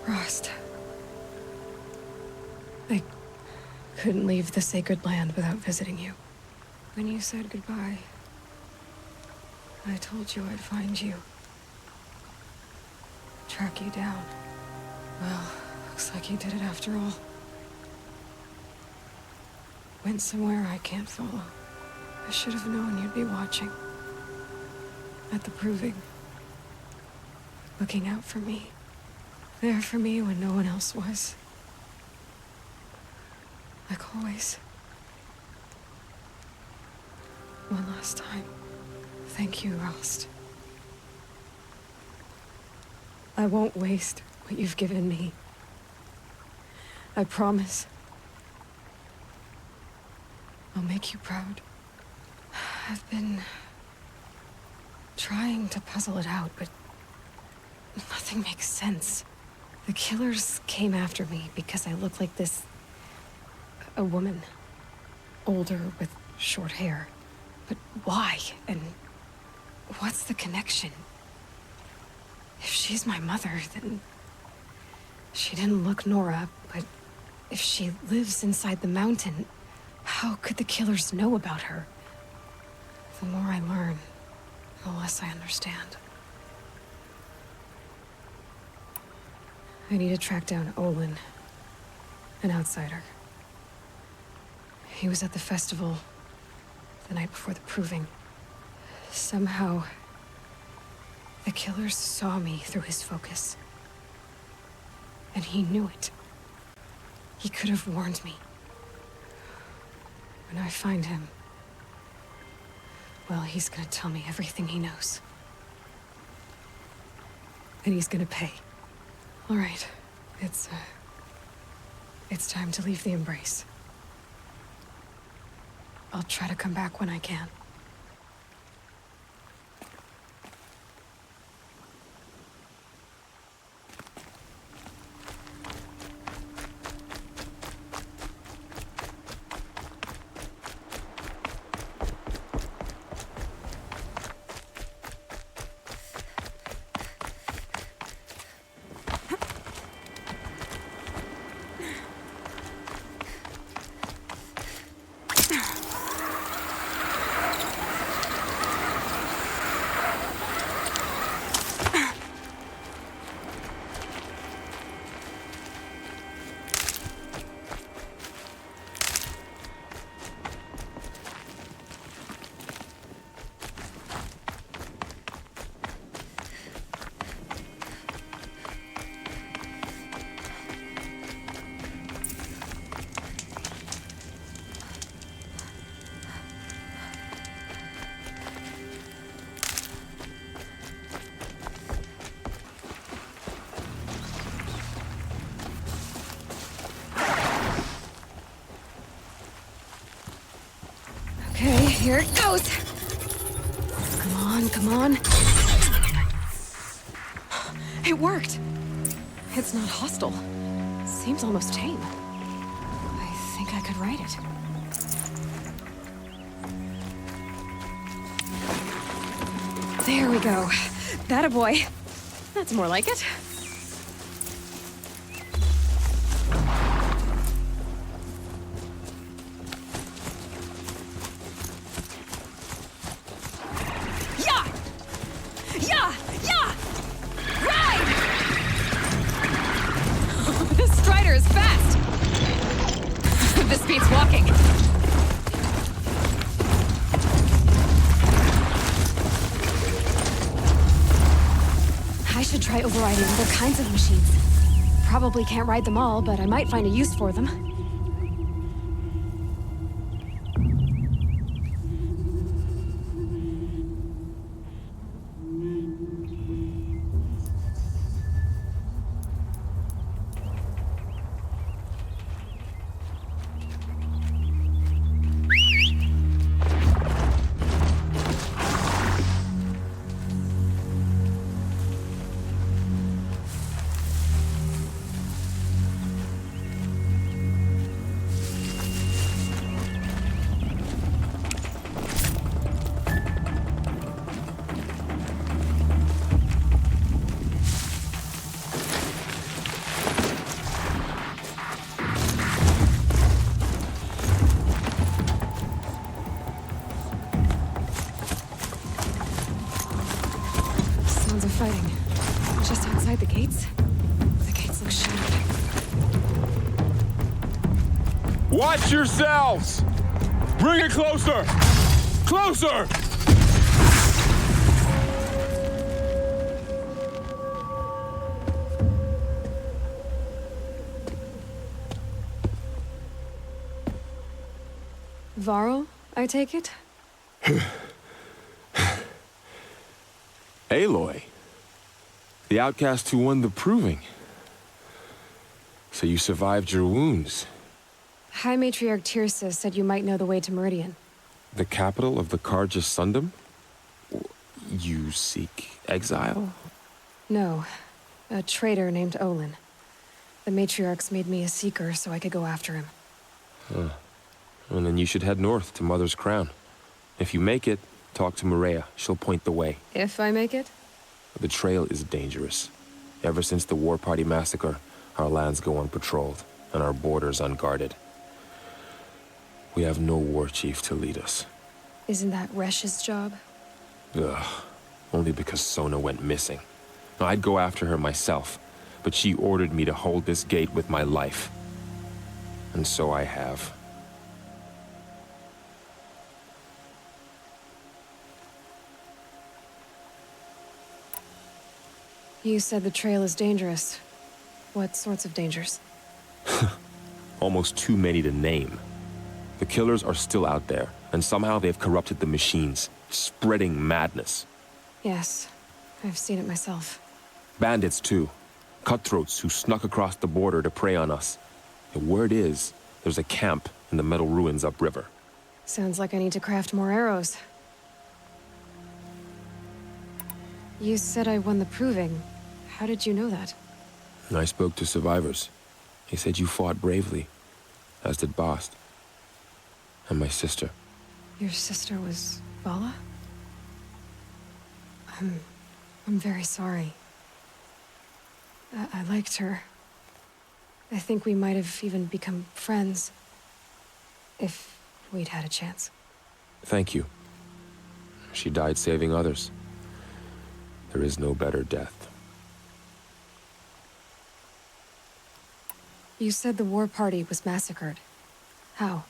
Rost. I couldn't leave the sacred land without visiting you. When you said goodbye, I told you I'd find you. Track you down. Well, looks like you did it after all. Went somewhere I can't follow. I should have known you'd be watching. At the proving. Looking out for me. There for me when no one else was. Like always. One last time. Thank you, Rost. I won't waste what you've given me. I promise. I'll make you proud. I've been trying to puzzle it out, but nothing makes sense. The killers came after me because I look like this... a woman. Older with short hair. But why? And what's the connection? If she's my mother, then... She didn't look Nora, but if she lives inside the mountain, how could the killers know about her? The more I learn, the less I understand. I need to track down Olin, an outsider. He was at the festival the night before the proving. Somehow, the killers saw me through his focus. And he knew it. He could have warned me. When I find him, well, he's gonna tell me everything he knows. And he's gonna pay. All right, it's time to leave the embrace. I'll try to come back when I can. Okay, here it goes. Come on, come on. It worked. It's not hostile. Seems almost tame. I think I could ride it. There we go. That a boy. That's more like it. Try overriding other kinds of machines. Probably can't ride them all, but I might find a use for them. sounds of fighting. Just outside the gates? The gates look shattered. Watch yourselves! Bring it closer! Closer! Varl, I take it? Aloy. The outcast who won the proving. So you survived your wounds. High Matriarch Tirsa said you might know the way to Meridian. The capital of the Carja Sundom? You seek exile? No. A traitor named Olin. The Matriarchs made me a seeker so I could go after him. Huh. And then you should head north to Mother's Crown. If you make it, talk to Maria. She'll point the way. If I make it? The trail is dangerous. Ever since the War Party massacre, our lands go unpatrolled, and our borders unguarded. We have no war chief to lead us. Isn't that Resh's job? Ugh. Only because Sona went missing. I'd go after her myself, but she ordered me to hold this gate with my life. And so I have. You said the trail is dangerous. What sorts of dangers? Almost too many to name. The killers are still out there, and somehow they've corrupted the machines, spreading madness. Yes, I've seen it myself. Bandits, too. Cutthroats who snuck across the border to prey on us. The word is, there's a camp in the metal ruins upriver. Sounds like I need to craft more arrows. You said I won the proving. How did you know that? I spoke to survivors. They said you fought bravely, as did Bast. And my sister. Your sister was Vala? I'm very sorry. I liked her. I think we might have even become friends. If we'd had a chance. Thank you. She died saving others. There is no better death. You said the war party was massacred. How?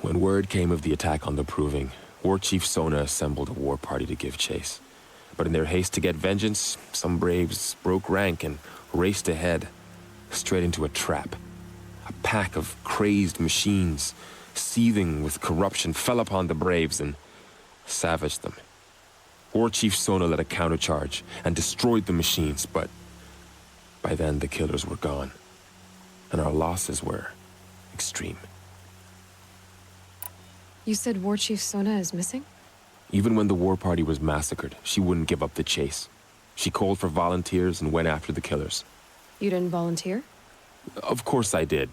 When word came of the attack on the Proving, War Chief Sona assembled a war party to give chase. But in their haste to get vengeance, some braves broke rank and raced ahead, straight into a trap. A pack of crazed machines, seething with corruption, fell upon the braves and savaged them. War Chief Sona led a countercharge and destroyed the machines, but by then the killers were gone, and our losses were extreme. You said War Chief Sona is missing? Even when the war party was massacred, she wouldn't give up the chase. She called for volunteers and went after the killers. You didn't volunteer? Of course I did,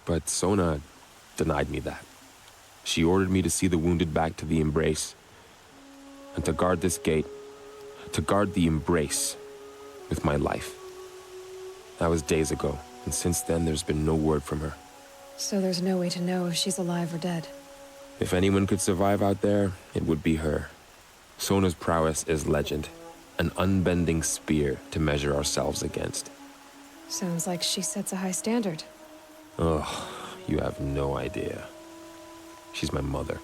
but Sona denied me that. She ordered me to see the wounded back to the Embrace, and to guard this gate, to guard the Embrace with my life. That was days ago, and since then there's been no word from her. So there's no way to know if she's alive or dead. If anyone could survive out there, it would be her. Sona's prowess is legend, an unbending spear to measure ourselves against. Sounds like she sets a high standard. Oh, you have no idea. She's my mother.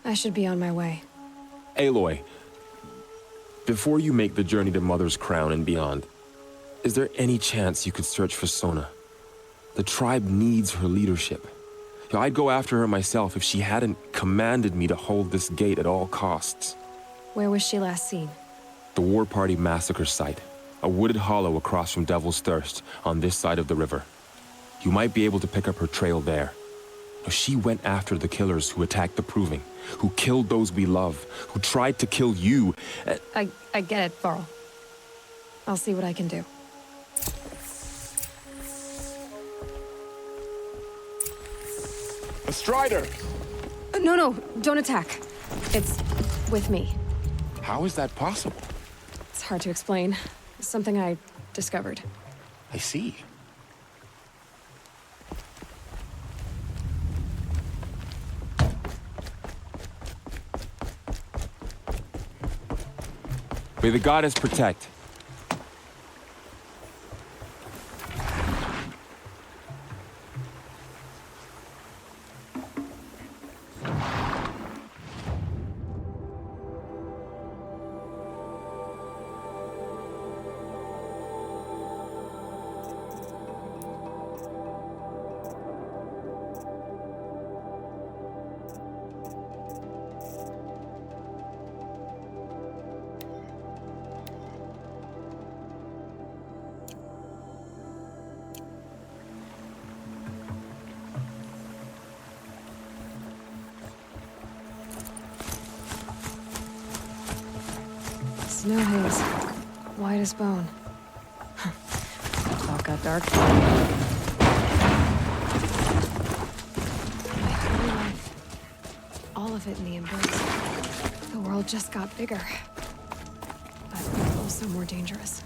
I should be on my way. Aloy, before you make the journey to Mother's Crown and beyond, is there any chance you could search for Sona? The tribe needs her leadership. I'd go after her myself if she hadn't commanded me to hold this gate at all costs. Where was she last seen? The War Party massacre site. A wooded hollow across from Devil's Thirst, on this side of the river. You might be able to pick up her trail there. She went after the killers who attacked the Proving, who killed those we love, who tried to kill you. I get it, Varl. I'll see what I can do. A Strider! No, don't attack. It's with me. How is that possible? It's hard to explain. Something I discovered. I see. May the goddess protect. Snow haze. White as bone. Talk got dark. My whole life. All of it in the embrace. The world just got bigger. But also more dangerous.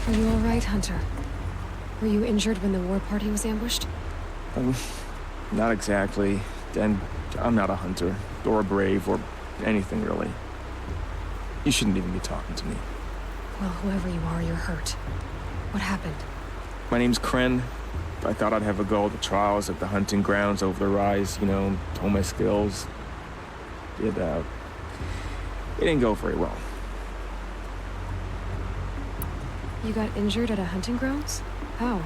Are you all right, Hunter? Were you injured when the war party was ambushed? Not exactly. And I'm not a hunter, or a brave, or anything really. You shouldn't even be talking to me. Well, whoever you are, you're hurt. What happened? My name's Kren. I thought I'd have a go at the trials at the hunting grounds over the rise, you know, hone my skills. It didn't go very well. You got injured at a hunting grounds? How?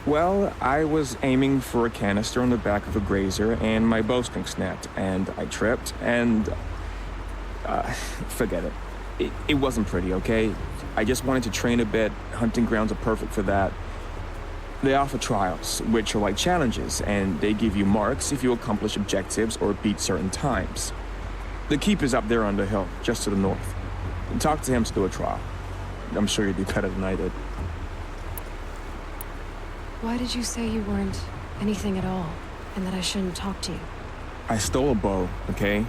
Well, I was aiming for a canister on the back of a grazer, and my bowstring snapped, and I tripped, and... forget it. It wasn't pretty, okay? I just wanted to train a bit. Hunting grounds are perfect for that. They offer trials, which are like challenges, and they give you marks if you accomplish objectives or beat certain times. The keeper's up there on the hill, just to the north. Talk to him to do a trial. I'm sure you'd be better than I did. Why did you say you weren't anything at all, and that I shouldn't talk to you? I stole a bow, okay?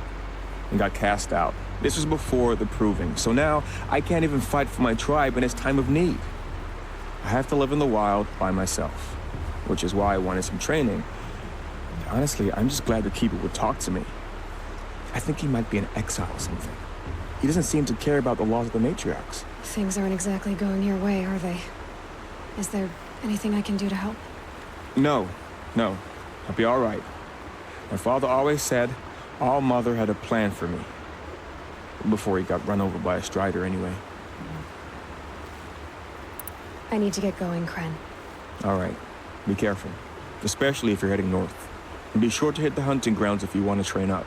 And got cast out. This was before the proving, so now I can't even fight for my tribe in its time of need. I have to live in the wild by myself, which is why I wanted some training. Honestly, I'm just glad the keeper would talk to me. I think he might be in exile or something. He doesn't seem to care about the laws of the matriarchs. Things aren't exactly going your way, are they? Is there anything I can do to help? No. I'll be all right. My father always said All Mother had a plan for me. Before he got run over by a strider, anyway. I need to get going, Kren. All right. Be careful. Especially if you're heading north. And be sure to hit the hunting grounds if you want to train up.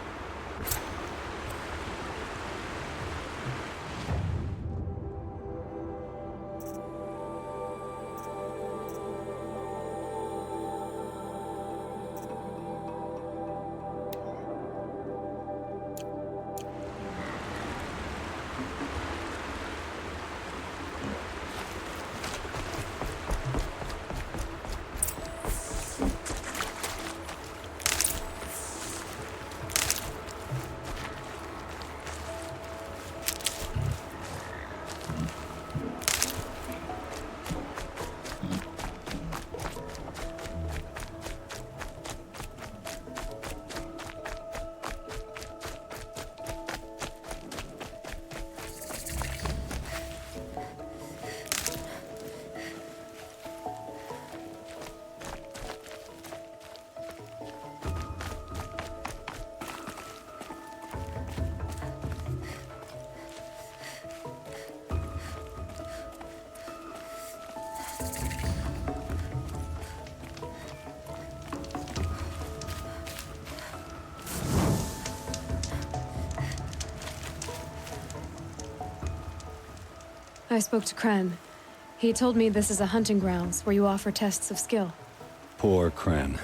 I spoke to Kren. He told me this is a hunting grounds where you offer tests of skill. Poor Kren.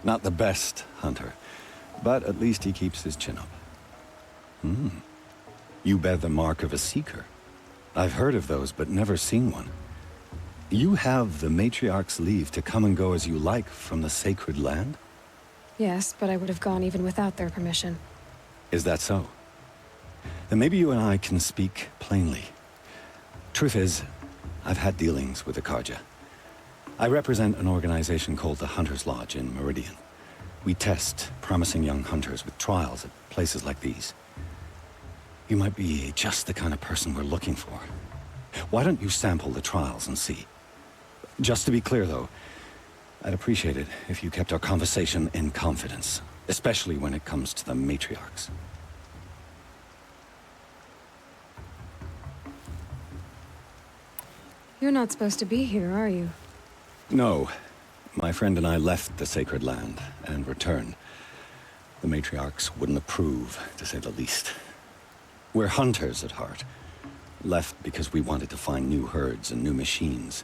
Not the best hunter, but at least he keeps his chin up. You bear the mark of a seeker. I've heard of those, but never seen one. You have the Matriarch's leave to come and go as you like from the sacred land? Yes, but I would have gone even without their permission. Is that so? Then maybe you and I can speak plainly. Truth is, I've had dealings with the Karja. I represent an organization called the Hunter's Lodge in Meridian. We test promising young hunters with trials at places like these. You might be just the kind of person we're looking for. Why don't you sample the trials and see? Just to be clear, though, I'd appreciate it if you kept our conversation in confidence, especially when it comes to the matriarchs. You're not supposed to be here, are you? No. My friend and I left the sacred land and returned. The matriarchs wouldn't approve, to say the least. We're hunters at heart. Left because we wanted to find new herds and new machines.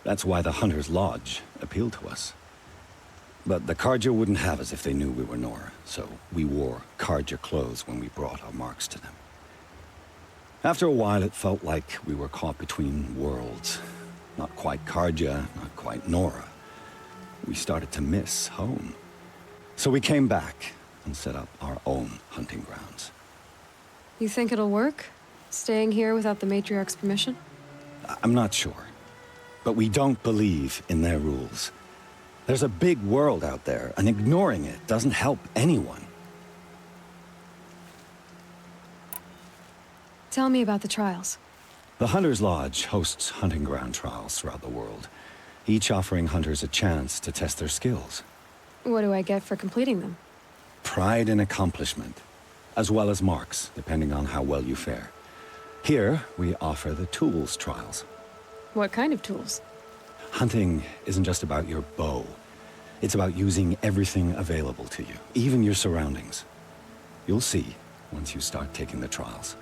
That's why the Hunter's Lodge appealed to us. But the Karja wouldn't have us if they knew we were Nora, so we wore Karja clothes when we brought our marks to them. After a while, it felt like we were caught between worlds. Not quite Karja, not quite Nora. We started to miss home. So we came back and set up our own hunting grounds. You think it'll work? Staying here without the Matriarch's permission? I'm not sure. But we don't believe in their rules. There's a big world out there, and ignoring it doesn't help anyone. Tell me about the trials. The Hunter's Lodge hosts hunting ground trials throughout the world, each offering hunters a chance to test their skills. What do I get for completing them? Pride in accomplishment, as well as marks, depending on how well you fare. Here, we offer the tools trials. What kind of tools? Hunting isn't just about your bow. It's about using everything available to you, even your surroundings. You'll see once you start taking the trials.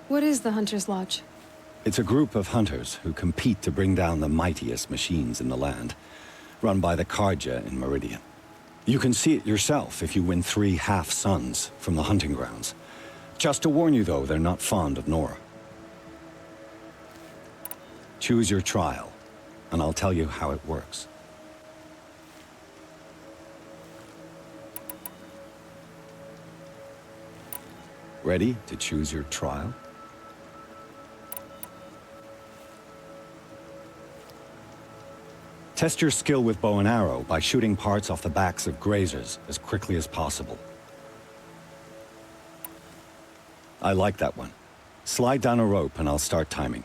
What is the Hunter's Lodge? It's a group of hunters who compete to bring down the mightiest machines in the land, run by the Karja in Meridian. You can see it yourself if you win 3 half-suns from the hunting grounds. Just to warn you, though, they're not fond of Nora. Choose your trial, and I'll tell you how it works. Ready to choose your trial? Test your skill with bow and arrow by shooting parts off the backs of grazers as quickly as possible. I like that one. Slide down a rope and I'll start timing.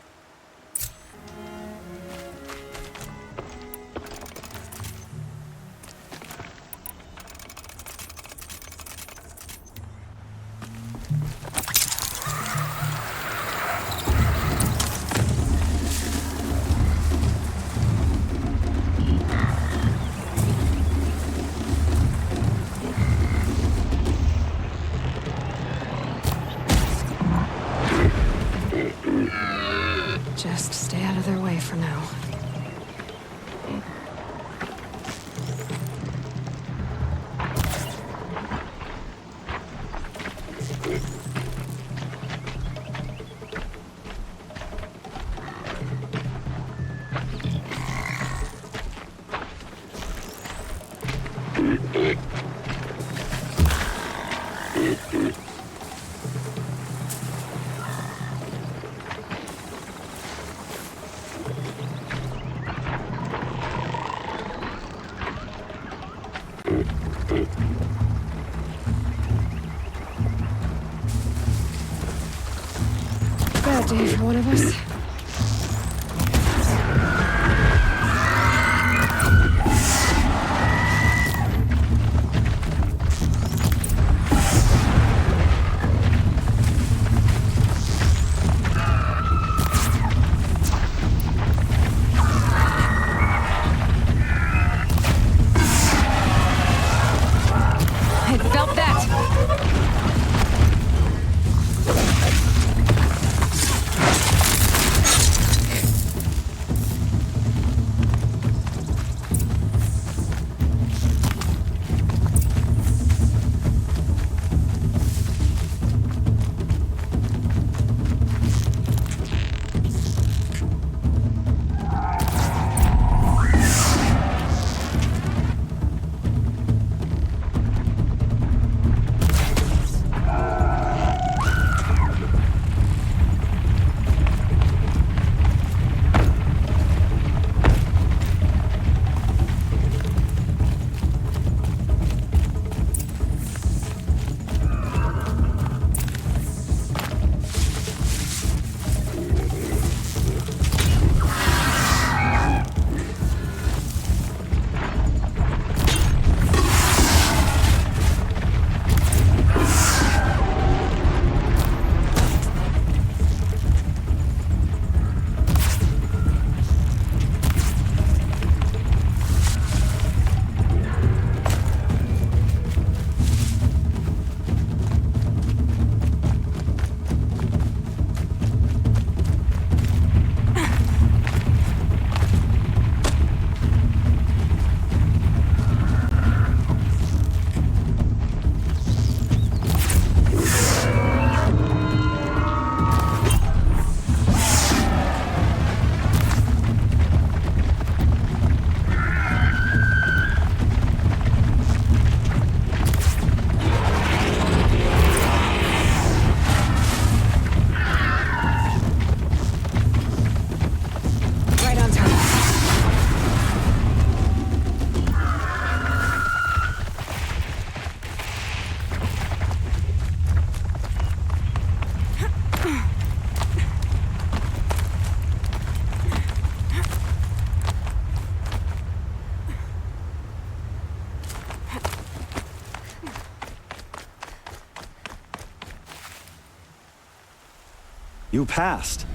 Just stay out of their way for now. Bad day for one of us. I felt that! You passed.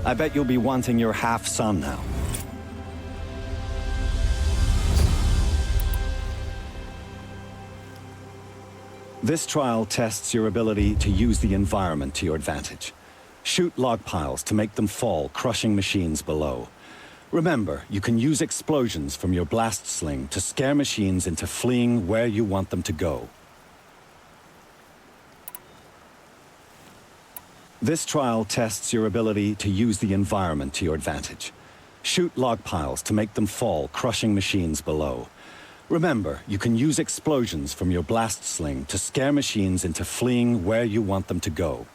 I bet you'll be wanting your half-son now. This trial tests your ability to use the environment to your advantage. Shoot log piles to make them fall, crushing machines below. Remember, you can use explosions from your blast sling to scare machines into fleeing where you want them to go. This trial tests your ability to use the environment to your advantage. Shoot log piles to make them fall, crushing machines below. Remember, you can use explosions from your blast sling to scare machines into fleeing where you want them to go.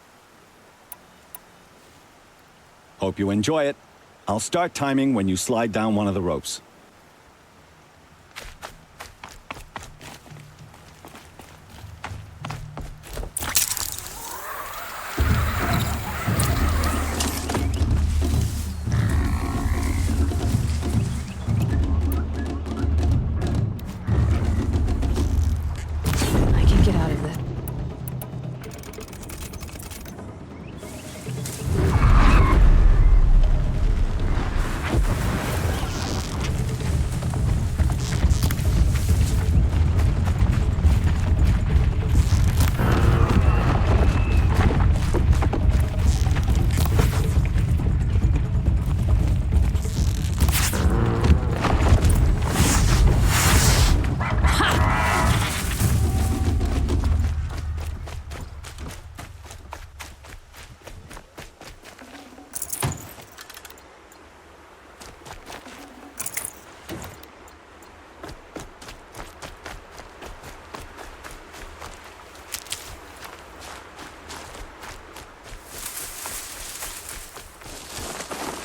Hope you enjoy it. I'll start timing when you slide down one of the ropes. I can get out of this.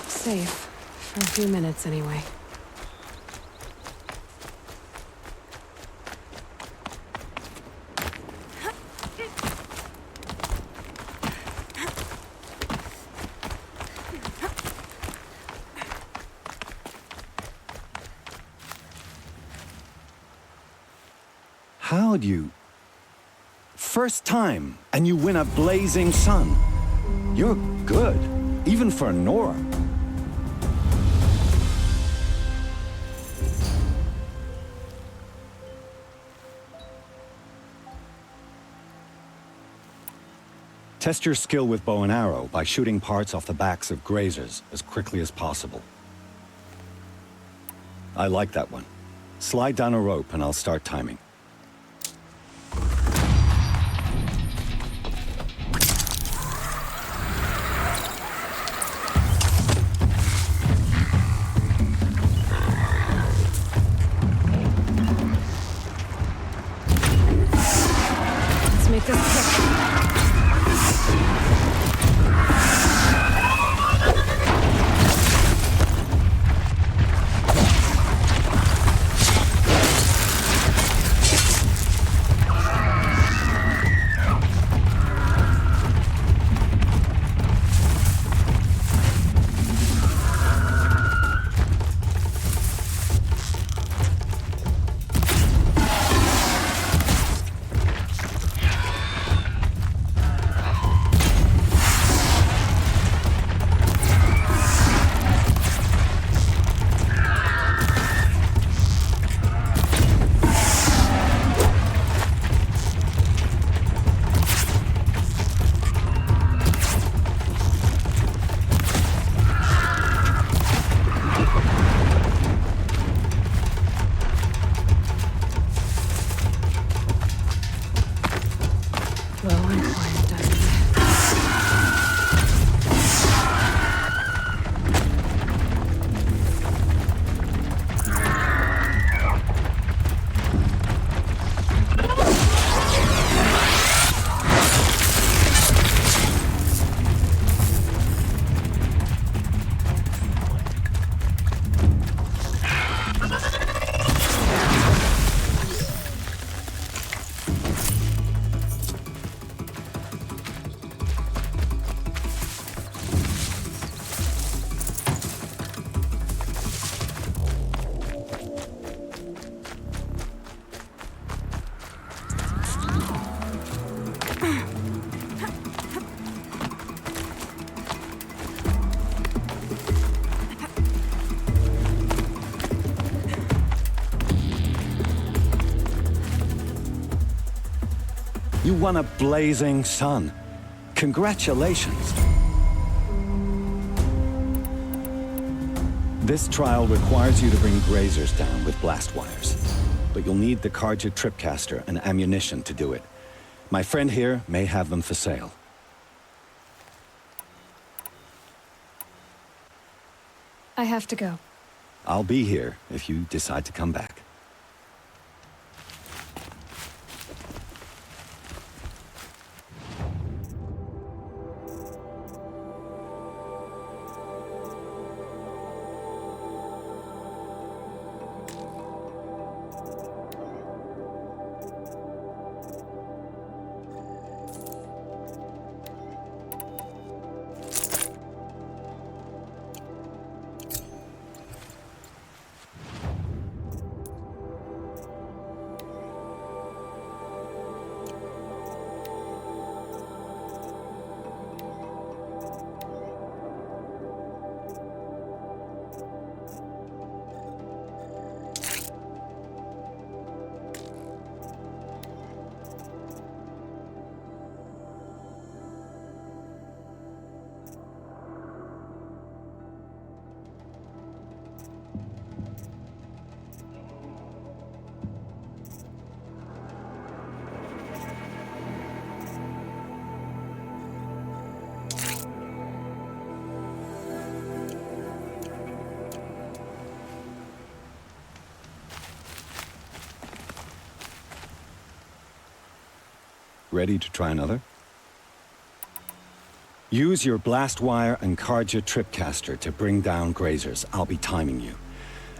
Safe. For a few minutes, anyway. How'd you... First time, and you win a blazing sun. You're good, even for Nora. Test your skill with bow and arrow by shooting parts off the backs of grazers as quickly as possible. I like that one. Slide down a rope and I'll start timing. Let's make this quick. You won a blazing sun. Congratulations. This trial requires you to bring grazers down with blast wires. But you'll need the Karja tripcaster and ammunition to do it. My friend here may have them for sale. I have to go. I'll be here if you decide to come back. Ready to try another? Use your blast wire and Karja tripcaster to bring down grazers. I'll be timing you.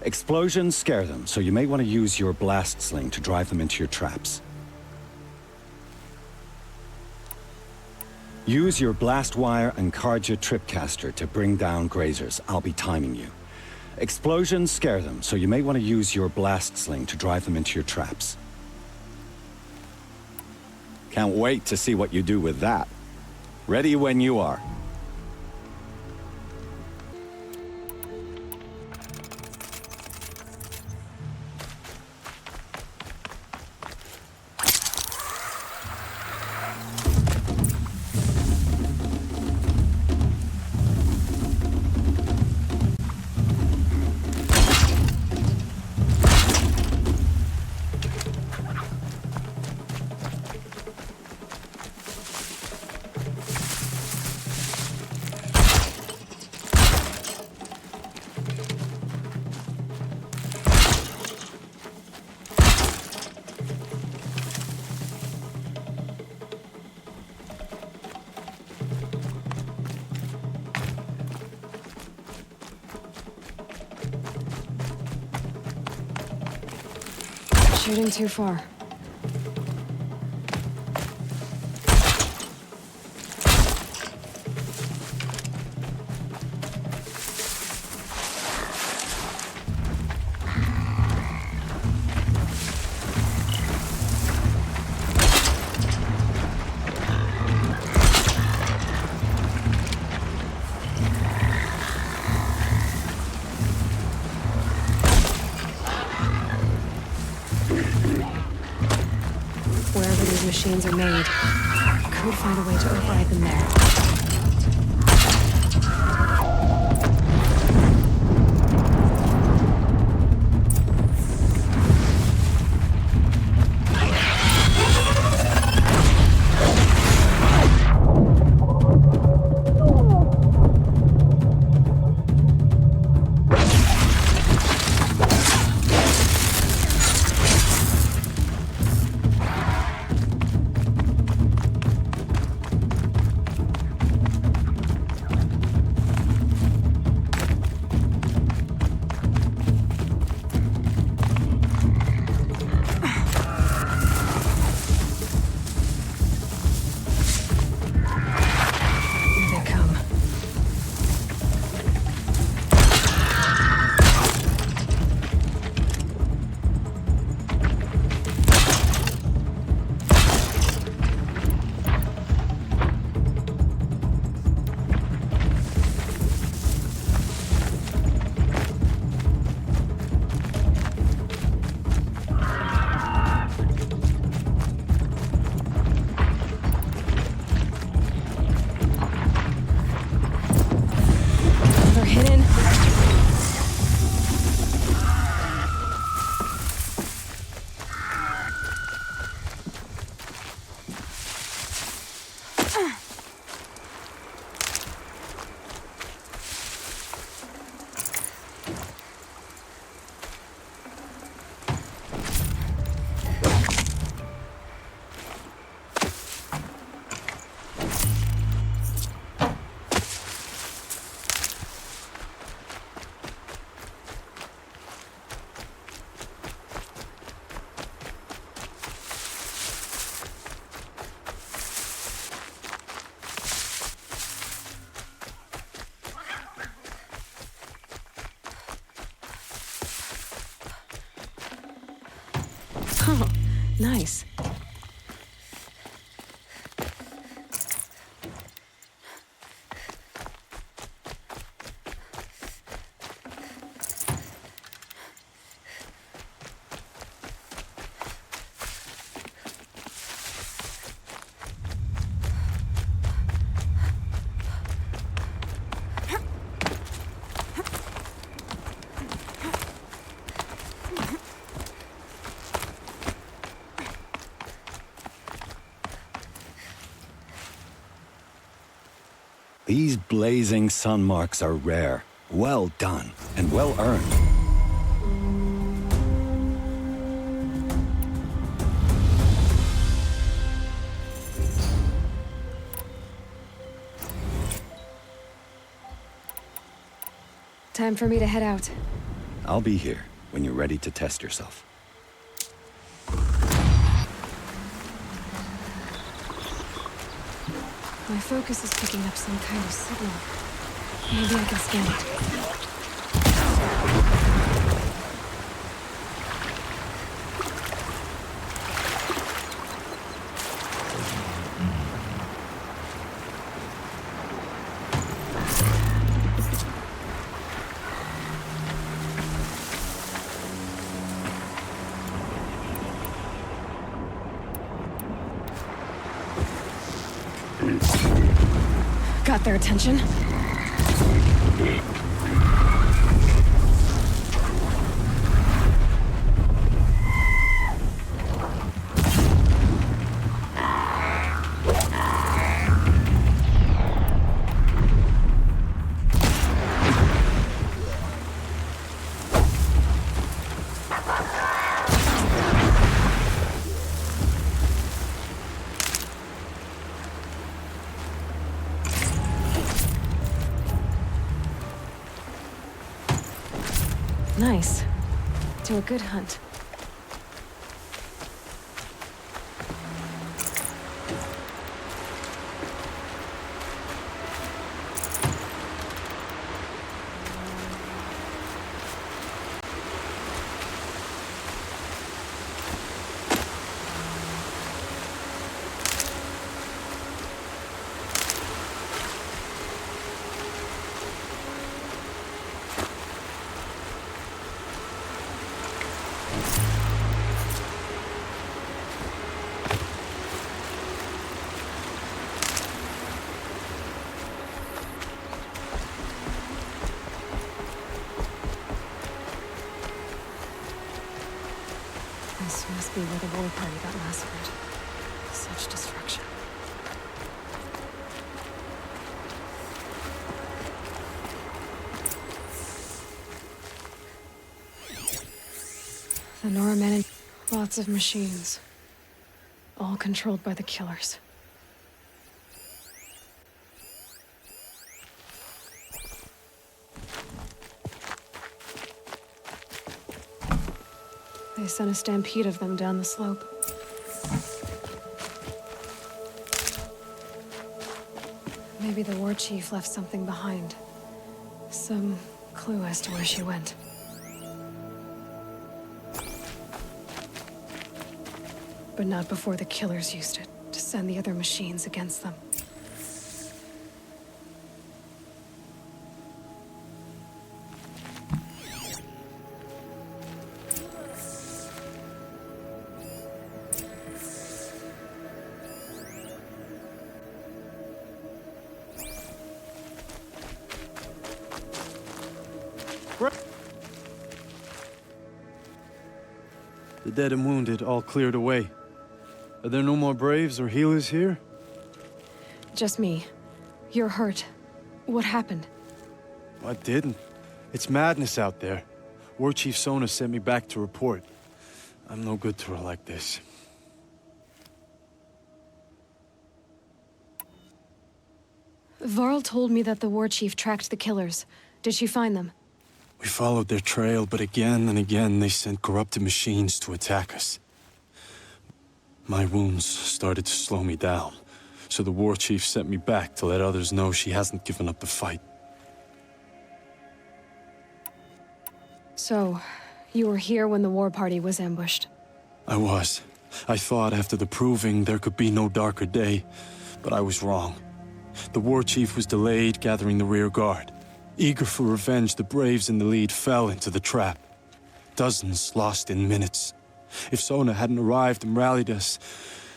Explosions scare them, so you may want to use your blast sling to drive them into your traps. Use your blast wire and Karja tripcaster to bring down grazers. I'll be timing you. Explosions scare them, so you may want to use your blast sling to drive them into your traps. Can't wait to see what you do with that. Ready when you are. Shooting too far. Wherever these machines are made, I could find a way to override them there. Oh, nice. These blazing sun marks are rare. Well done, and well earned. Time for me to head out. I'll be here when you're ready to test yourself. My focus is picking up some kind of signal. Maybe I can scan it. Got their attention. Nice. To a good hunt. This must be where the war party got massacred. Such destruction. The Norman, lots of machines. All controlled by the killers. They sent a stampede of them down the slope. Maybe the war chief left something behind. Some clue as to where she went. But not before the killers used it to send the other machines against them. The dead and wounded all cleared away. Are there no more Braves or healers here? Just me. You're hurt. What happened? I didn't. It's madness out there. War Chief Sona sent me back to report. I'm no good to her like this. Varl told me that the war chief tracked the killers. Did she find them? We followed their trail, but again and again they sent corrupted machines to attack us. My wounds started to slow me down, so the war chief sent me back to let others know she hasn't given up the fight. So, you were here when the war party was ambushed? I was. I thought after the proving there could be no darker day, but I was wrong. The war chief was delayed gathering the rear guard. Eager for revenge, the braves in the lead fell into the trap. Dozens lost in minutes. If Sona hadn't arrived and rallied us,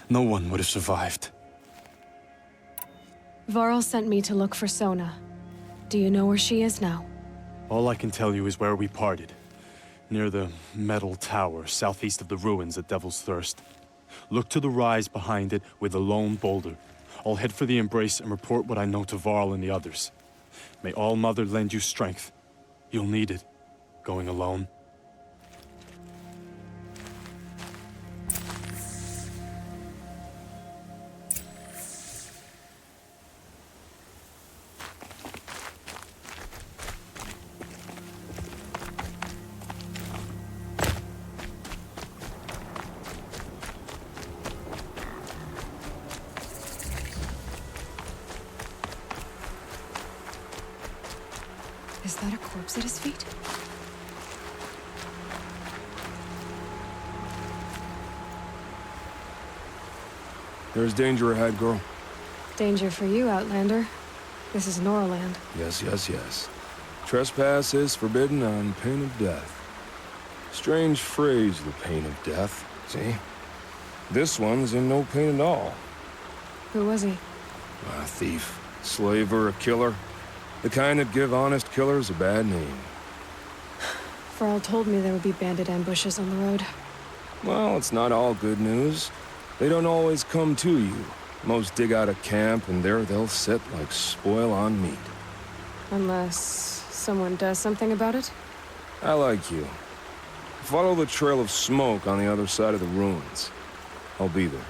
no one would have survived. Varl sent me to look for Sona. Do you know where she is now? All I can tell you is where we parted. Near the metal tower, southeast of the ruins at Devil's Thirst. Look to the rise behind it with a lone boulder. I'll head for the embrace and report what I know to Varl and the others. May All-Mother lend you strength. You'll need it, going alone. Is that a corpse at his feet? There's danger ahead, girl. Danger for you, Outlander. This is Norland. Yes, yes, yes. Trespass is forbidden on pain of death. Strange phrase, the pain of death. See? This one's in no pain at all. Who was he? A thief, slaver, a killer. The kind that give honest killers a bad name. Varl told me there would be bandit ambushes on the road. Well, it's not all good news. They don't always come to you. Most dig out a camp, and there they'll sit like spoil on meat. Unless someone does something about it? I like you. Follow the trail of smoke on the other side of the ruins. I'll be there.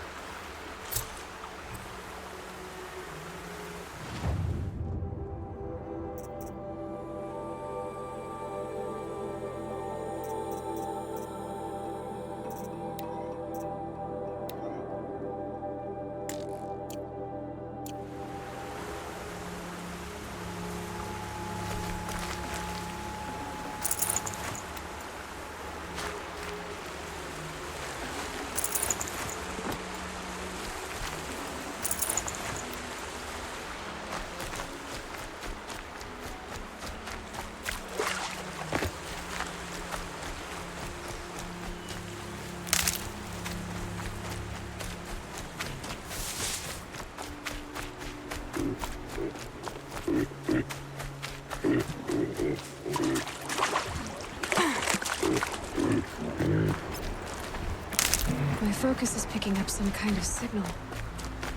My focus is picking up some kind of signal.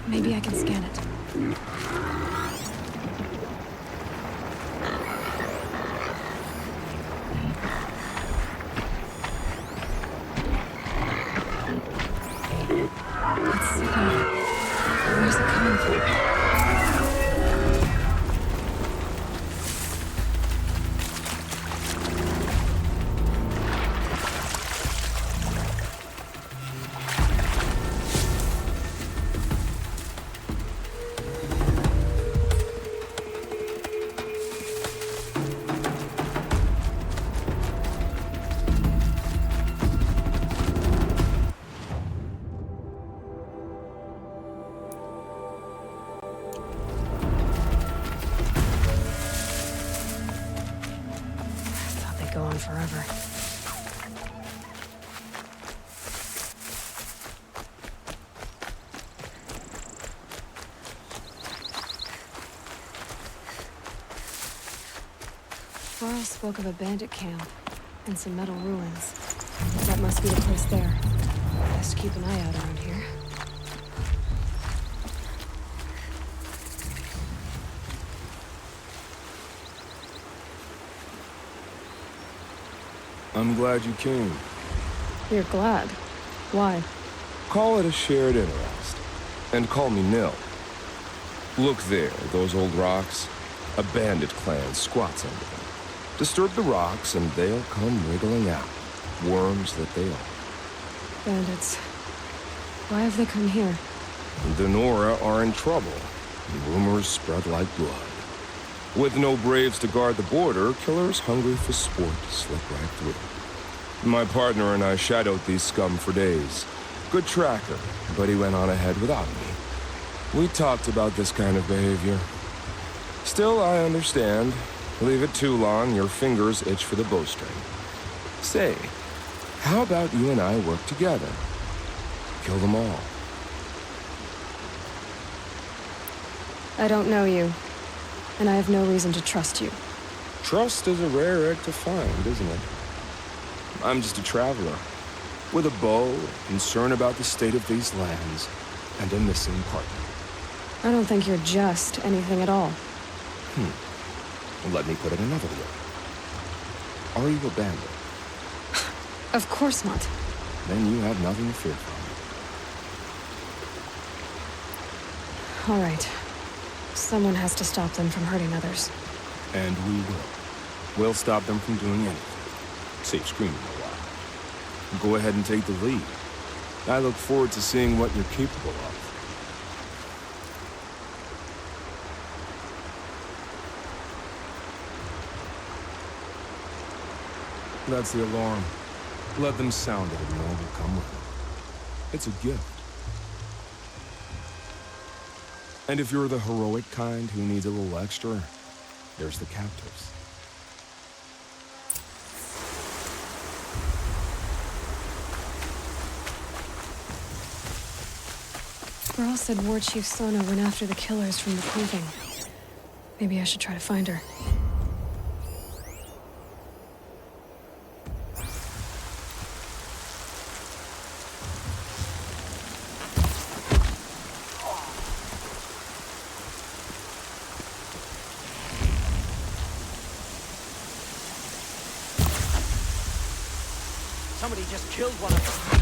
Maybe I can scan it. Let's see. Where's it coming from? Go on forever. Varl spoke of a bandit camp and some metal ruins. That must be the place there. Best keep an eye out around here. I'm glad you came. You're glad. Why? Call it a shared interest. And call me Nil. Look there, those old rocks. A bandit clan squats under them. Disturb the rocks and they'll come wriggling out. Worms that they are. Bandits. Why have they come here? The Nora are in trouble. Rumors spread like blood. With no braves to guard the border, killers hungry for sport slip right through. My partner and I shadowed these scum for days. Good tracker, but he went on ahead without me. We talked about this kind of behavior. Still, I understand. Leave it too long, your fingers itch for the bowstring. Say, how about you and I work together? Kill them all. I don't know you, and I have no reason to trust you. Trust is a rare egg to find, isn't it? I'm just a traveler, with a bow, concern about the state of these lands, and a missing partner. I don't think you're just anything at all. Let me put it another way. Are you a bandit? Of course not. Then you have nothing to fear from. All right. Someone has to stop them from hurting others. And we will. We'll stop them from doing anything. Save screaming a while. Go ahead and take the lead. I look forward to seeing what you're capable of. That's the alarm. Let them sound it and more will come with it. It's a gift. And if you're the heroic kind who needs a little extra, there's the captives. Girl said War Chief Sona went after the killers from the proving. Maybe I should try to find her. Somebody just killed one of them.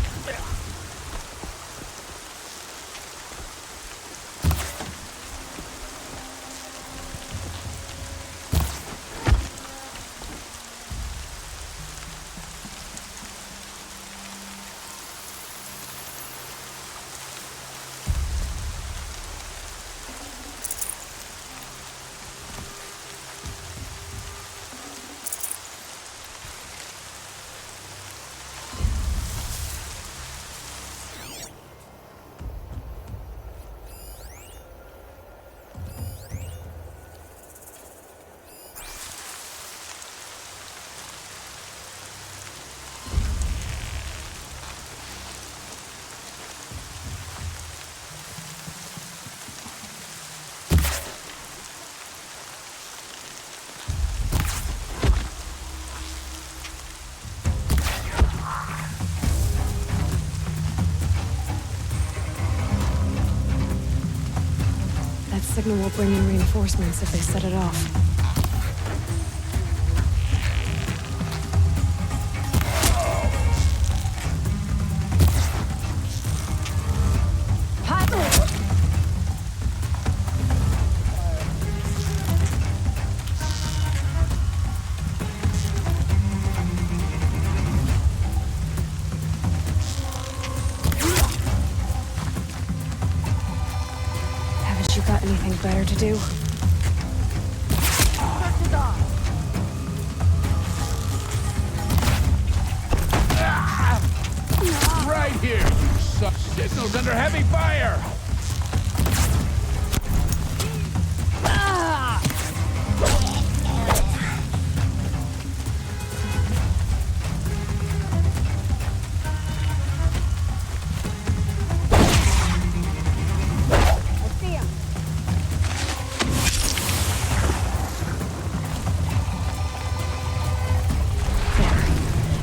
That signal will bring in reinforcements if they set it off. Haven't you got anything better to do? Right here, you suck. Signal's under heavy fire!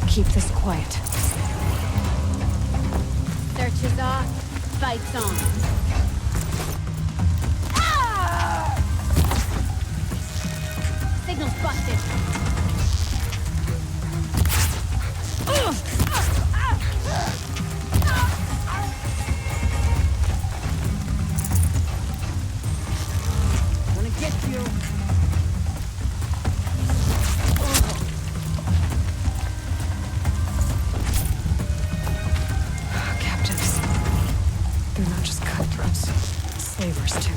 Keep this quiet. Searches off, fights on. Signal's busted. Gonna get you. Captives. They're not just cutthroats. Slavers, too.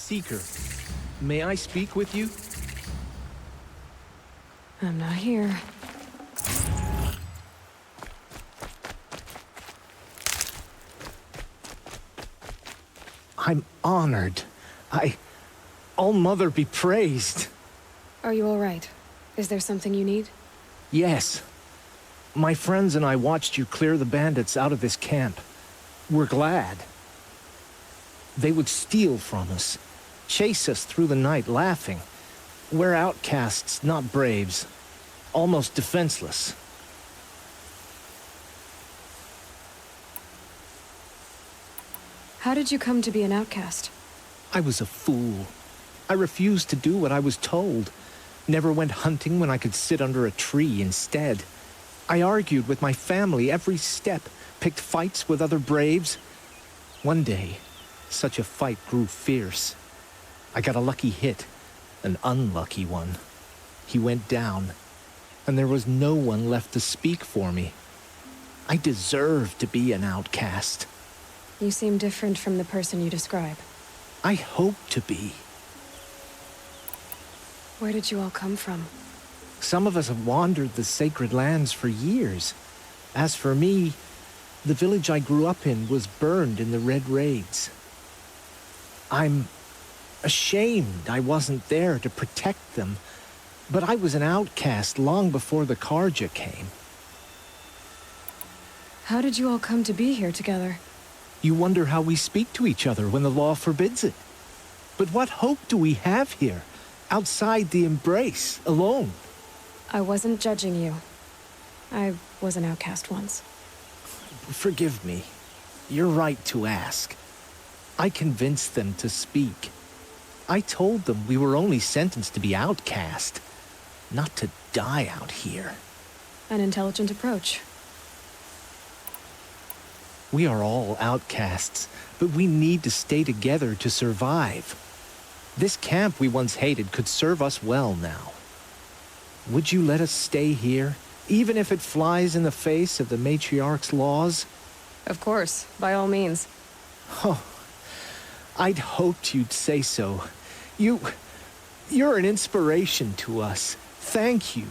Seeker, may I speak with you? I'm not here. I'm honored. All-Mother be praised. Are you all right? Is there something you need? Yes. My friends and I watched you clear the bandits out of this camp. We're glad. They would steal from us, chase us through the night laughing. We're outcasts, not braves. Almost defenseless. How did you come to be an outcast? I was a fool. I refused to do what I was told. Never went hunting when I could sit under a tree instead. I argued with my family every step, picked fights with other braves. One day, such a fight grew fierce. I got a lucky hit, an unlucky one. He went down, and there was no one left to speak for me. I deserved to be an outcast. You seem different from the person you describe. I hope to be. Where did you all come from? Some of us have wandered the sacred lands for years. As for me, the village I grew up in was burned in the Red Raids. I'm ashamed I wasn't there to protect them, but I was an outcast long before the Karja came. How did you all come to be here together? You wonder how we speak to each other when the law forbids it. But what hope do we have here, outside the embrace, alone? I wasn't judging you. I was an outcast once. Forgive me. You're right to ask. I convinced them to speak. I told them we were only sentenced to be outcast, not to die out here. An intelligent approach. We are all outcasts, but we need to stay together to survive. This camp we once hated could serve us well now. Would you let us stay here, even if it flies in the face of the matriarch's laws? Of course, by all means. Oh, I'd hoped you'd say so. You're an inspiration to us. Thank you.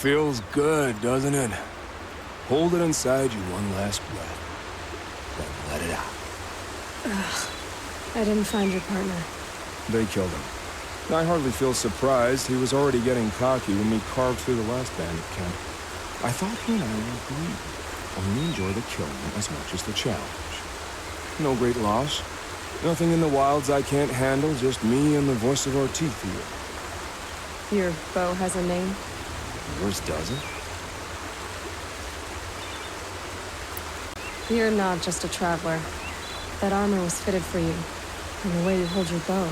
Feels good, doesn't it? Hold it inside you one last breath. Then let it out. I didn't find your partner. They killed him. I hardly feel surprised. He was already getting cocky when we carved through the last bandit camp. I thought he and I would agree. Only enjoy the killing as much as the challenge. No great loss. Nothing in the wilds I can't handle, just me and the voice of our teeth here. Your bow has a name? Yours doesn't? You're not just a traveler. That armor was fitted for you, and the way you hold your bow.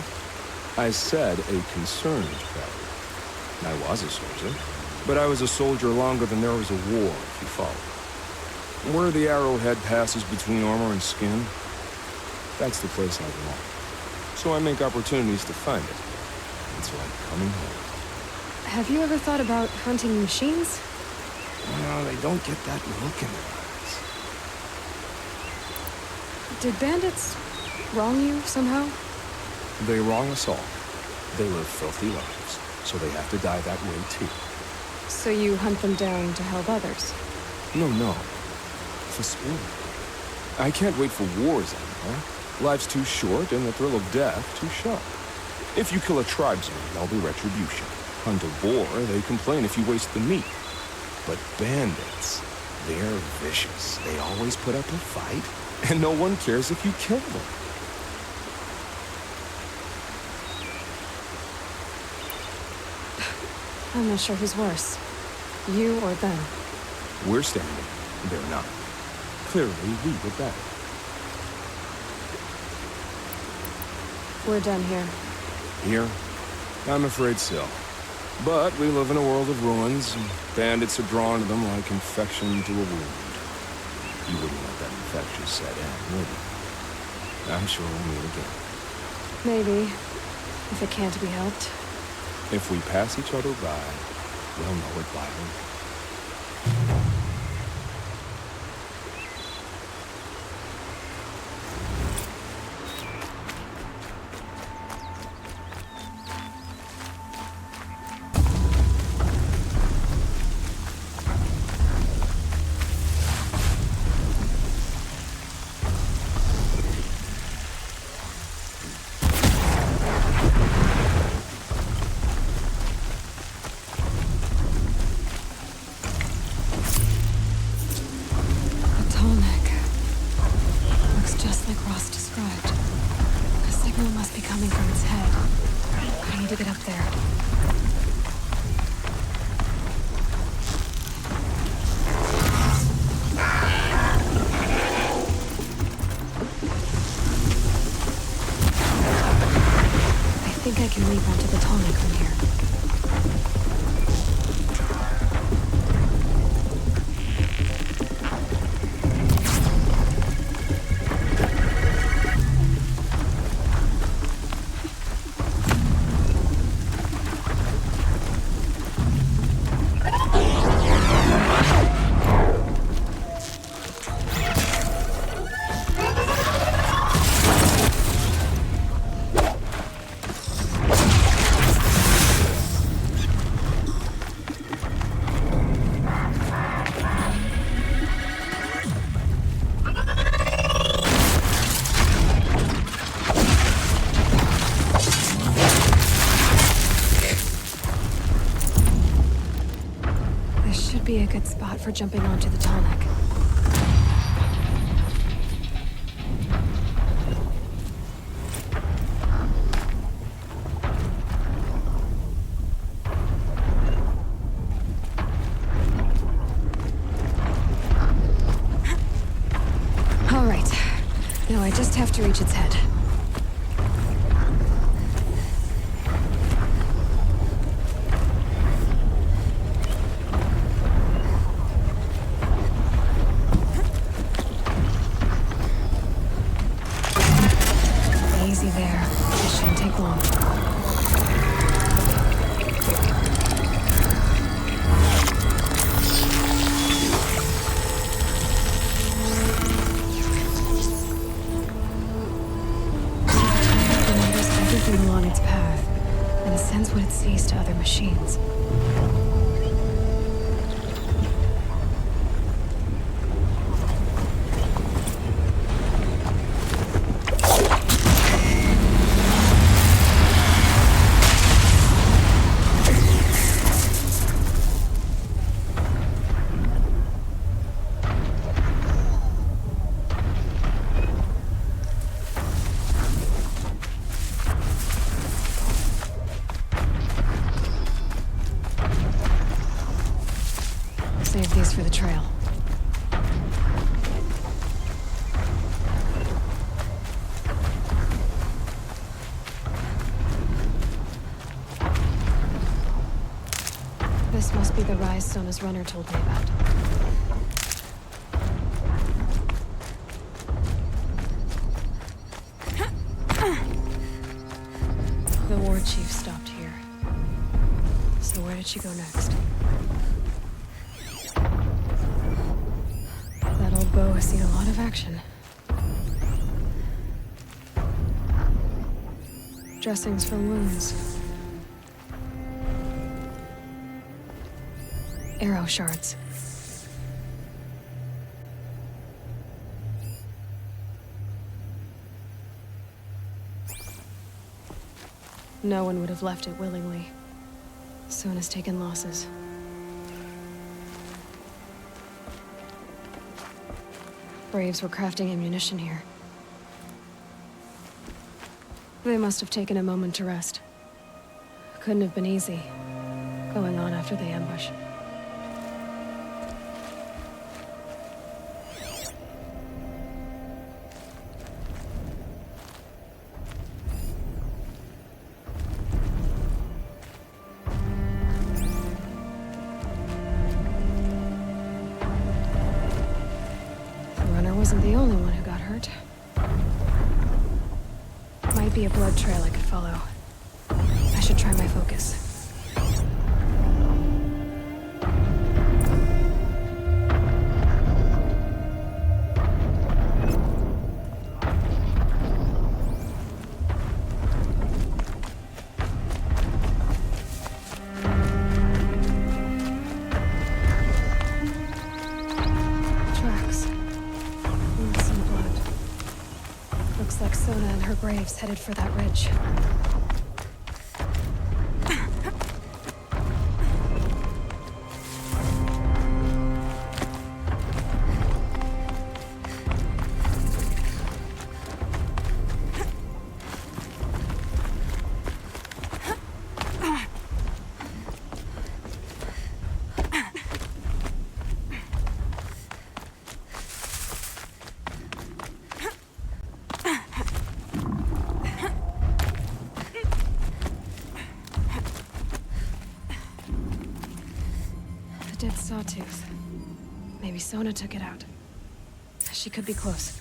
I said a concerned traveler. I was a soldier, but I was a soldier longer than there was a war, if you follow. Where the arrowhead passes between armor and skin, that's the place I belong. So I make opportunities to find it. It's like coming home. Have you ever thought about hunting machines? Well, they don't get that look in their eyes. Did bandits wrong you somehow? They wrong us all. They live filthy lives, so they have to die that way too. So you hunt them down to help others? No. For sport. I can't wait for wars anymore. Life's too short and the thrill of death too sharp. If you kill a tribesman, there'll be retribution. Hunt a boar, they complain if you waste the meat. But bandits, they're vicious. They always put up a fight, and no one cares if you kill them. I'm not sure who's worse. You or them. We're standing, they're not. Clearly, we were better. We're done here. Here? I'm afraid so. But we live in a world of ruins, and bandits are drawn to them like infection to a wound. You wouldn't let that infection set in, would you? I'm sure we'll meet again. Maybe. If it can't be helped. If we pass each other by, we'll know it by the I can leap onto the tonic from here. Be a good spot for jumping onto the tonic. All right. Now I just have to reach its head. Easy there. It shouldn't take long. It remembers everything along its path and sends what it sees to other machines. Must be the rise Sona's runner told me about. The war chief stopped here. So where did she go next? That old bow has seen a lot of action. Dressings for wounds. Arrow shards. No one would have left it willingly. Sona's taken losses. Braves were crafting ammunition here. They must have taken a moment to rest. Couldn't have been easy, going on after the ambush. The runner wasn't the only one who got hurt. Might be a blood trail I could follow. I should try my focus. Tracks. Some blood. Looks like Sona and her braves headed for that ridge. A dead sawtooth. Maybe Sona took it out. She could be close.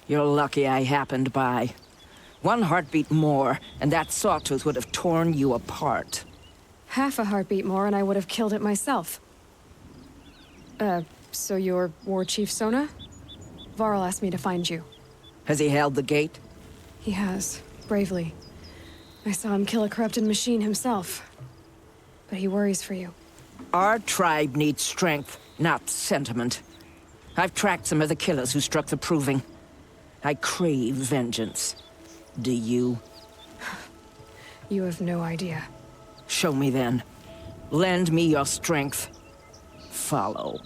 You're lucky I happened by. One heartbeat more, and that sawtooth would have torn you apart. Half a heartbeat more and I would have killed it myself. So you're War Chief Sona? Varl asked me to find you. Has he held the gate? He has, bravely. I saw him kill a corrupted machine himself. But he worries for you. Our tribe needs strength, not sentiment. I've tracked some of the killers who struck the Proving. I crave vengeance. Do you? You have no idea. Show me then. Lend me your strength. Follow.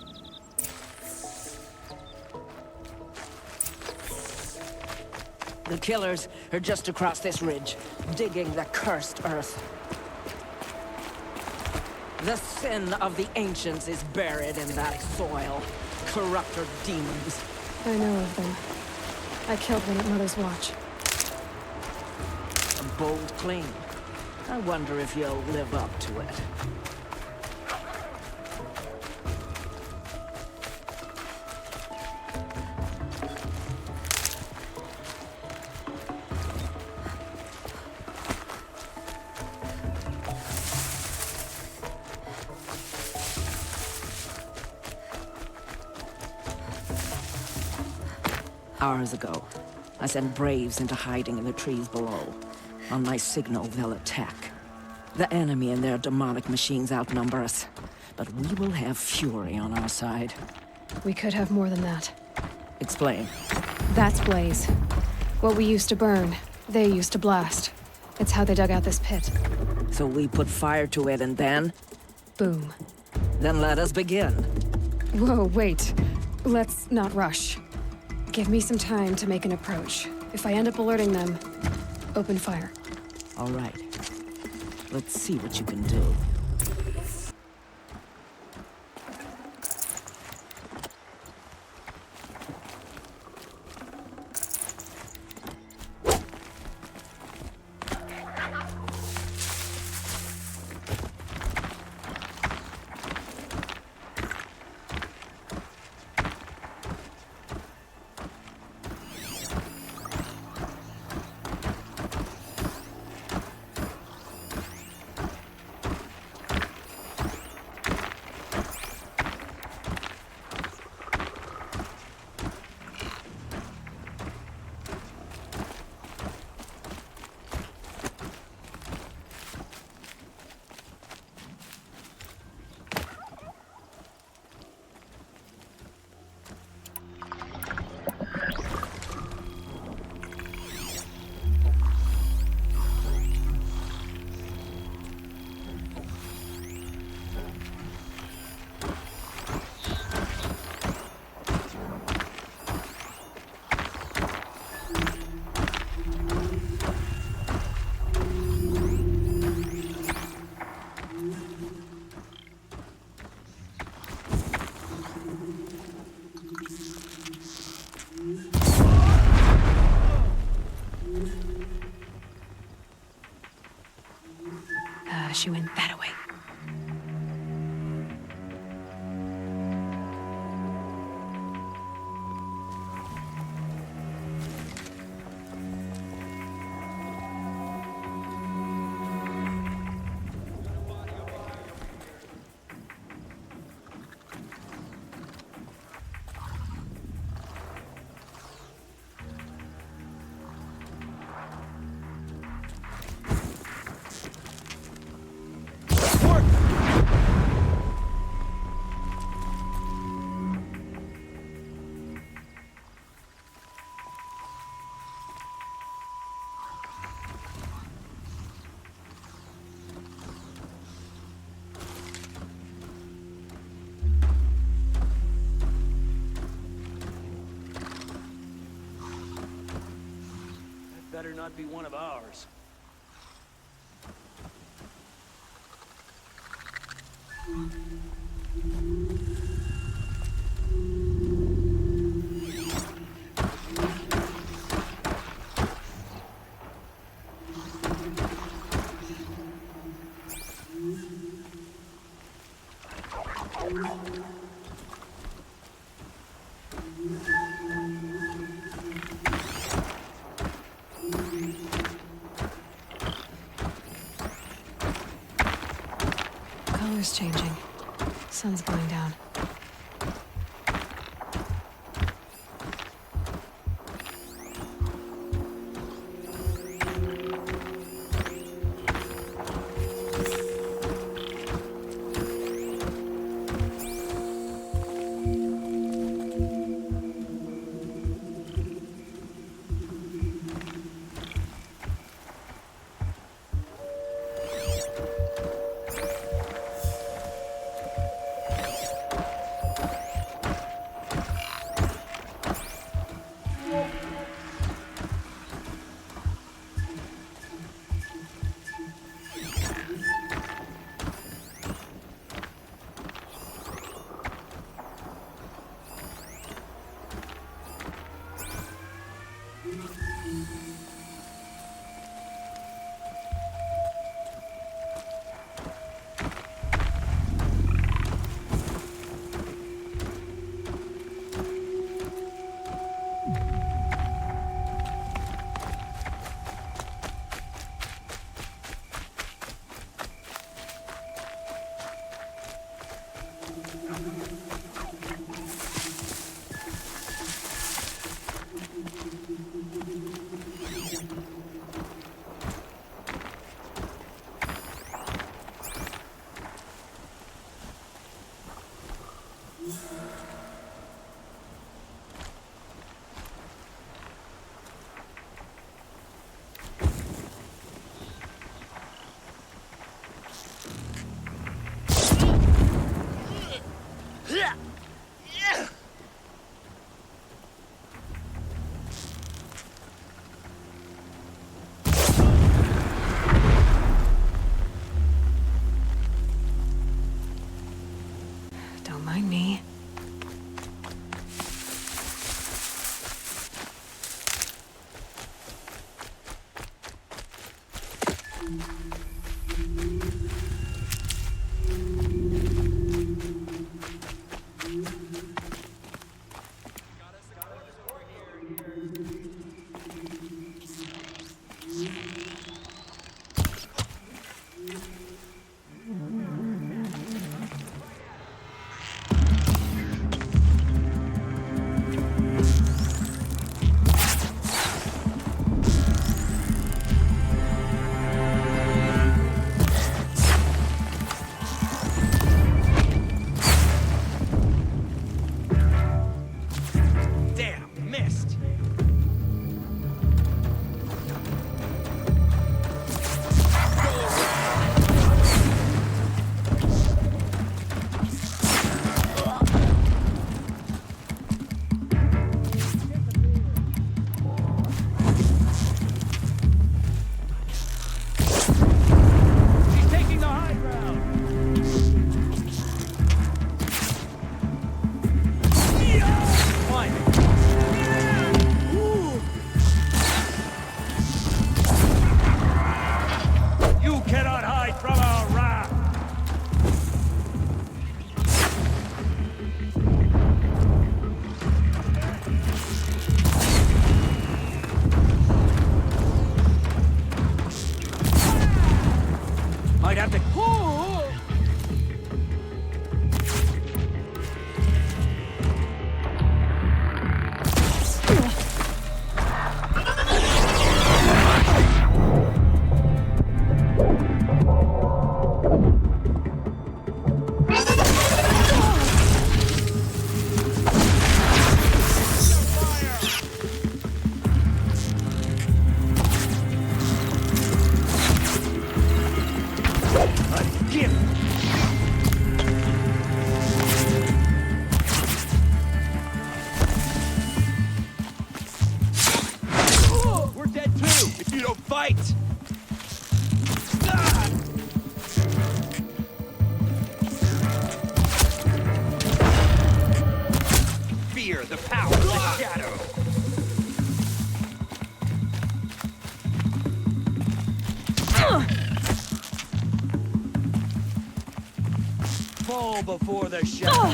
The killers are just across this ridge, digging the cursed earth. The sin of the ancients is buried in that soil. Corrupter demons. I know of them. I killed one at Mother's Watch. A bold claim. I wonder if you'll live up to it. Hours ago, I sent Braves into hiding in the trees below. On my signal, they'll attack. The enemy and their demonic machines outnumber us, but we will have fury on our side. We could have more than that. Explain. That's Blaze. What we used to burn, they used to blast. It's how they dug out this pit. So we put fire to it and then? Boom. Then let us begin. Whoa, wait. Let's not rush. Give me some time to make an approach. If I end up alerting them, open fire. All right. Let's see what you can do. She went that way. Better not be one of ours. Color's changing. Sun's going down. Don't mind me. Fall before the shadow.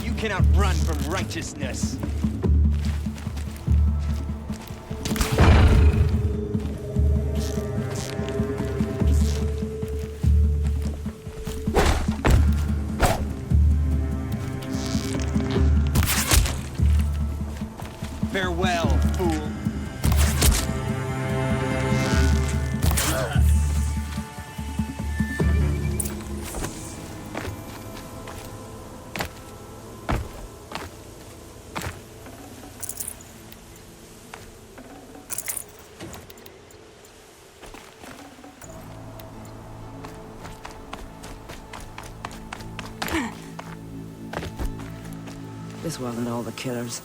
You cannot run from righteousness. Farewell, fool. This wasn't all the killers.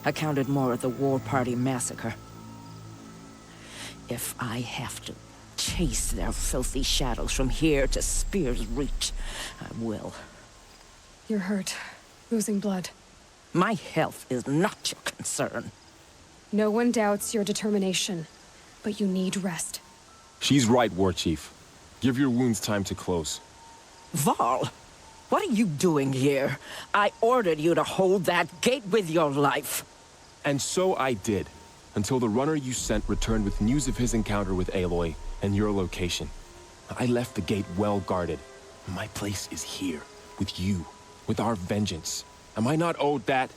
I counted more at the War Party massacre. If I have to chase their filthy shadows from here to Spear's Reach, I will. You're hurt. Losing blood. My health is not your concern. No one doubts your determination, but you need rest. She's right, War Chief. Give your wounds time to close. Varl, what are you doing here? I ordered you to hold that gate with your life. And so I did, until the runner you sent returned with news of his encounter with Aloy and your location. I left the gate well guarded. My place is here, with you, with our vengeance. Am I not owed that?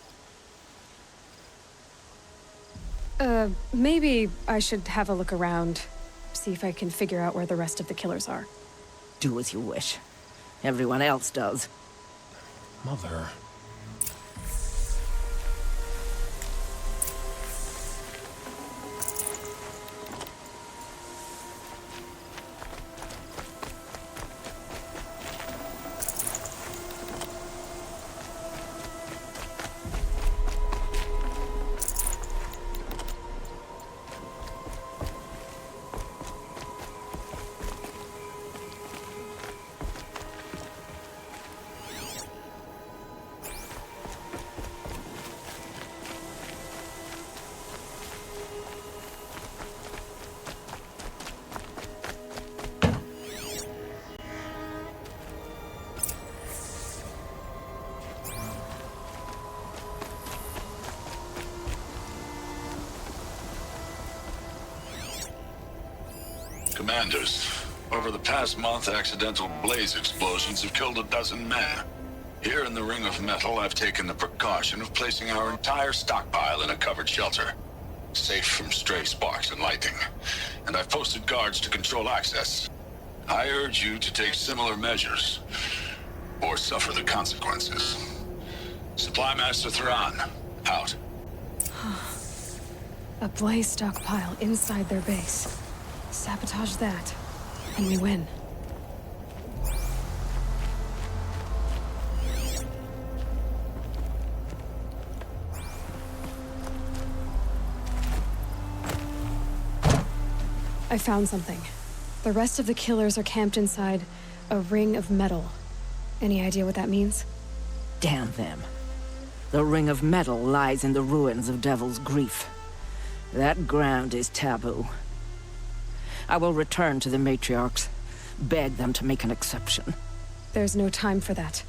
Maybe I should have a look around, see if I can figure out where the rest of the killers are. Do as you wish. Everyone else does. Mother. Commanders, over the past month, accidental blaze explosions have killed a dozen men. Here in the Ring of Metal, I've taken the precaution of placing our entire stockpile in a covered shelter, safe from stray sparks and lightning, and I've posted guards to control access. I urge you to take similar measures, or suffer the consequences. Supply Master Thrawn, out. A blaze stockpile inside their base. Sabotage that, and we win. I found something. The rest of the killers are camped inside a ring of metal. Any idea what that means? Damn them. The Ring of Metal lies in the ruins of Devil's Grief. That ground is taboo. I will return to the matriarchs, beg them to make an exception. There's no time for that.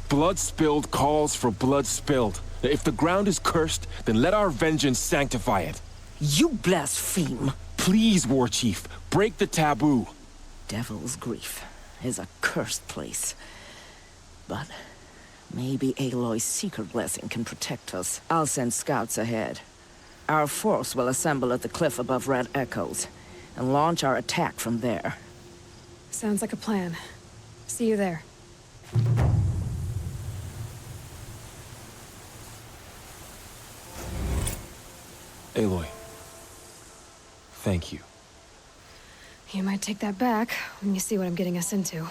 Blood spilled calls for blood spilled. If the ground is cursed, then let our vengeance sanctify it. You blaspheme! Please, War Chief, break the taboo. Devil's Grief is a cursed place. But maybe Aloy's secret blessing can protect us. I'll send scouts ahead. Our force will assemble at the cliff above Red Echoes, and launch our attack from there. Sounds like a plan. See you there. Aloy. Thank you. You might take that back when you see what I'm getting us into.